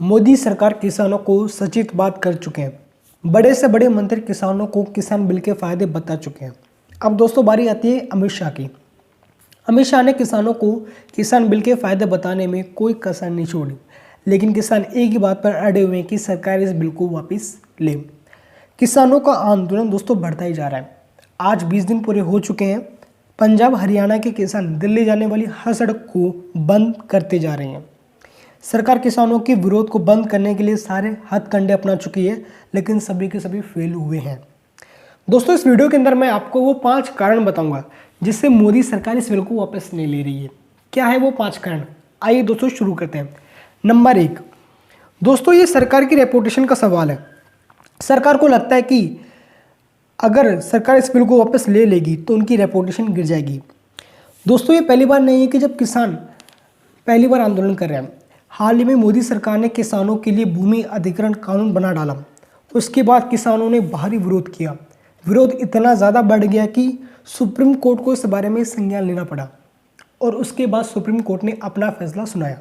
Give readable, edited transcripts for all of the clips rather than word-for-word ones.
मोदी सरकार किसानों को सचेत बात कर चुके हैं। बड़े से बड़े मंत्री किसानों को किसान बिल के फायदे बता चुके हैं। अब दोस्तों बारी आती है अमित शाह की। अमित शाह ने किसानों को किसान बिल के फायदे बताने में कोई कसर नहीं छोड़ी, लेकिन किसान एक ही बात पर अड़े हुए हैं कि सरकार इस बिल को वापस ले। किसानों का आंदोलन दोस्तों बढ़ता ही जा रहा है। आज 20 दिन पूरे हो चुके हैं। पंजाब हरियाणा के किसान दिल्ली जाने वाली हर सड़क को बंद करते जा रहे हैं। सरकार किसानों के विरोध को बंद करने के लिए सारे हथकंडे अपना चुकी है, लेकिन सभी के सभी फेल हुए हैं। दोस्तों इस वीडियो के अंदर मैं आपको वो 5 कारण बताऊंगा जिससे मोदी सरकार इस बिल को वापस नहीं ले रही है। क्या है वो 5 कारण? आइए दोस्तों शुरू करते हैं। नंबर 1, दोस्तों ये सरकार की रेपुटेशन का सवाल है। सरकार को लगता है कि अगर सरकार इस बिल को वापस ले लेगी तो उनकी रेपुटेशन गिर जाएगी। दोस्तों ये पहली बार नहीं है कि जब किसान पहली बार आंदोलन कर रहे हैं। हाल ही में मोदी सरकार ने किसानों के लिए भूमि अधिग्रहण कानून बना डाला। उसके बाद किसानों ने भारी विरोध किया। विरोध इतना ज़्यादा बढ़ गया कि सुप्रीम कोर्ट को इस बारे में संज्ञान लेना पड़ा और उसके बाद सुप्रीम कोर्ट ने अपना फैसला सुनाया।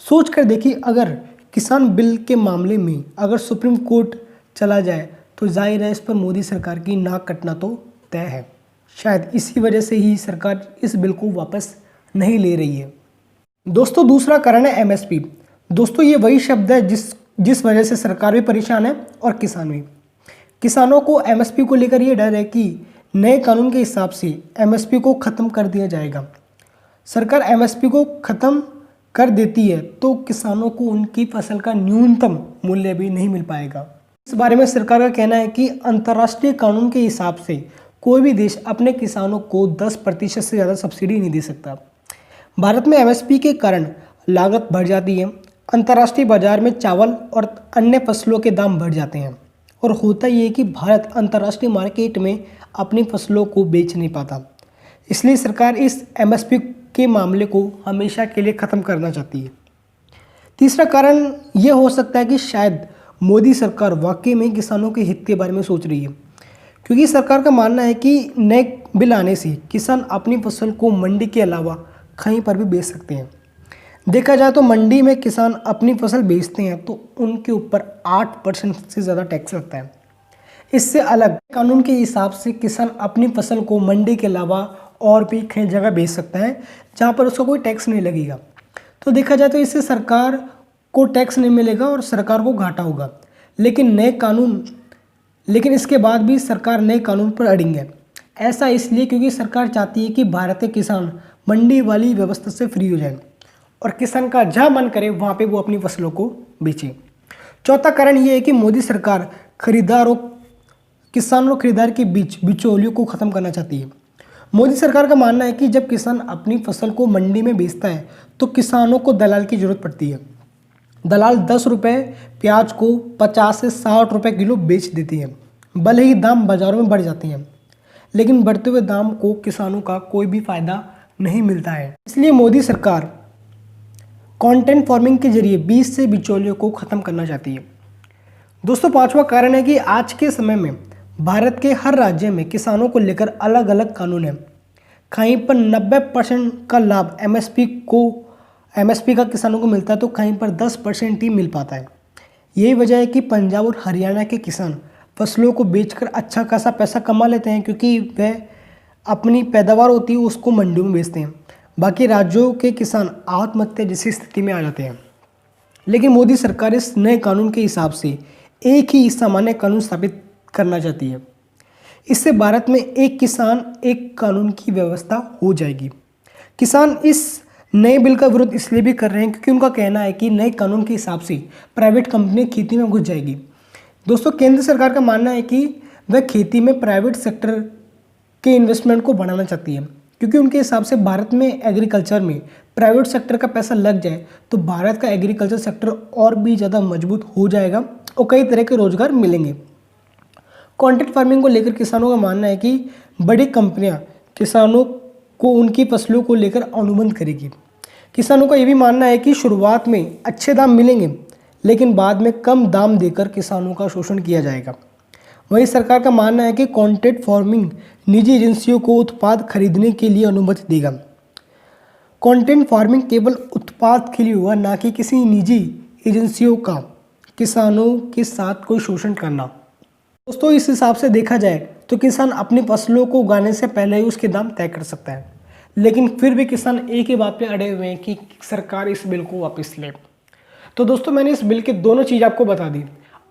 सोच कर देखिए, अगर किसान बिल के मामले में अगर सुप्रीम कोर्ट चला जाए तो जाहिर है इस पर मोदी सरकार की नाक कटना तो तय है। शायद इसी वजह से ही सरकार इस बिल को वापस नहीं ले रही है। दोस्तों दूसरा कारण है एमएसपी। दोस्तों ये वही शब्द है जिस वजह से सरकार भी परेशान है और किसान भी। किसानों को एमएसपी को लेकर ये डर है कि नए कानून के हिसाब से एमएसपी को ख़त्म कर दिया जाएगा। सरकार एमएसपी को ख़त्म कर देती है तो किसानों को उनकी फसल का न्यूनतम मूल्य भी नहीं मिल पाएगा। इस बारे में सरकार का कहना है कि अंतर्राष्ट्रीय कानून के हिसाब से कोई भी देश अपने किसानों को 10% से ज़्यादा सब्सिडी नहीं दे सकता। भारत में एमएसपी के कारण लागत बढ़ जाती है। अंतर्राष्ट्रीय बाजार में चावल और अन्य फसलों के दाम बढ़ जाते हैं और होता ये है कि भारत अंतर्राष्ट्रीय मार्केट में अपनी फसलों को बेच नहीं पाता। इसलिए सरकार इस एमएसपी के मामले को हमेशा के लिए ख़त्म करना चाहती है। तीसरा कारण ये हो सकता है कि शायद मोदी सरकार वाकई में किसानों के हित के बारे में सोच रही है, क्योंकि सरकार का मानना है कि नए बिल आने से किसान अपनी फसल को मंडी के अलावा कहीं पर भी बेच सकते हैं। देखा जाए तो मंडी में किसान अपनी फसल बेचते हैं तो उनके ऊपर 8% से ज़्यादा टैक्स लगता है। इससे अलग कानून के हिसाब से किसान अपनी फसल को मंडी के अलावा और भी कई जगह बेच सकता है जहाँ पर उसका कोई टैक्स नहीं लगेगा। तो देखा जाए तो इससे सरकार को टैक्स नहीं मिलेगा और सरकार को घाटा होगा। लेकिन इसके बाद भी सरकार नए कानून पर अड़िंग है। ऐसा इसलिए क्योंकि सरकार चाहती है कि भारत के किसान मंडी वाली व्यवस्था से फ्री हो जाए और किसान का जहाँ मन करे वहाँ पे वो अपनी फसलों को बेचे। चौथा कारण ये है कि मोदी सरकार किसान और खरीदार के बीच बिचौलियों को ख़त्म करना चाहती है। मोदी सरकार का मानना है कि जब किसान अपनी फसल को मंडी में बेचता है तो किसानों को दलाल की ज़रूरत पड़ती है। दलाल 10 रुपये प्याज को 50 से 60 रुपये किलो बेच देती है। भले ही दाम बाज़ारों में बढ़ जाते हैं, लेकिन बढ़ते हुए दाम को किसानों का कोई भी फ़ायदा नहीं मिलता है। इसलिए मोदी सरकार कंटेंट फार्मिंग के जरिए बीज से बिचौलियों को ख़त्म करना चाहती है। दोस्तों पांचवा कारण है कि आज के समय में भारत के हर राज्य में किसानों को लेकर अलग अलग कानून हैं। कहीं पर 90% का लाभ एमएसपी का किसानों को मिलता है तो कहीं पर 10% ही मिल पाता है। यही वजह है कि पंजाब और हरियाणा के किसान फसलों को बेचकर अच्छा खासा पैसा कमा लेते हैं, क्योंकि वह अपनी पैदावार होती है उसको मंडियों में बेचते हैं। बाकी राज्यों के किसान आत्महत्या जैसी स्थिति में आ जाते हैं। लेकिन मोदी सरकार इस नए कानून के हिसाब से एक ही सामान्य कानून स्थापित करना चाहती है। इससे भारत में एक किसान एक कानून की व्यवस्था हो जाएगी। किसान इस नए बिल का विरोध इसलिए भी कर रहे हैं क्योंकि उनका कहना है कि नए कानून के हिसाब से प्राइवेट कंपनी खेती में घुस जाएगी। दोस्तों केंद्र सरकार का मानना है कि वह खेती में प्राइवेट सेक्टर के इन्वेस्टमेंट को बढ़ाना चाहती है, क्योंकि उनके हिसाब से भारत में एग्रीकल्चर में प्राइवेट सेक्टर का पैसा लग जाए तो भारत का एग्रीकल्चर सेक्टर और भी ज़्यादा मजबूत हो जाएगा और कई तरह के रोजगार मिलेंगे। कंटेंट फार्मिंग को लेकर किसानों का मानना है कि बड़ी कंपनियां किसानों को उनकी फसलों को लेकर अनुबंध करेगी। किसानों का ये भी मानना है कि शुरुआत में अच्छे दाम मिलेंगे, लेकिन बाद में कम दाम देकर किसानों का शोषण किया जाएगा। वहीं सरकार का मानना है कि कंटेंट फार्मिंग निजी एजेंसियों को उत्पाद खरीदने के लिए अनुमति देगा। कंटेंट फार्मिंग केवल उत्पाद के लिए हुआ, ना कि किसी निजी एजेंसियों का किसानों के साथ कोई शोषण करना। दोस्तों इस हिसाब से देखा जाए तो किसान अपनी फसलों को उगाने से पहले ही उसके दाम तय कर सकता है, लेकिन फिर भी किसान एक ही बात पे अड़े हुए हैं कि सरकार इस बिल को वापस ले। तो दोस्तों मैंने इस बिल के दोनों चीज़ आपको बता दी।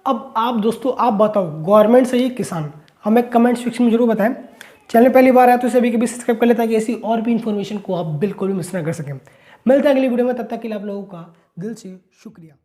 अब आप दोस्तों आप बताओ, गवर्नमेंट सही है किसान? हमें कमेंट सेक्शन में जरूर बताएं। चैनल पहली बार आया तो इसे अभी सब्सक्राइब कर ले ताकि ऐसी और भी इन्फॉर्मेशन को आप बिल्कुल भी मिस ना कर सकें। मिलते हैं अगली वीडियो में, तब तक के लिए आप लोगों का दिल से शुक्रिया।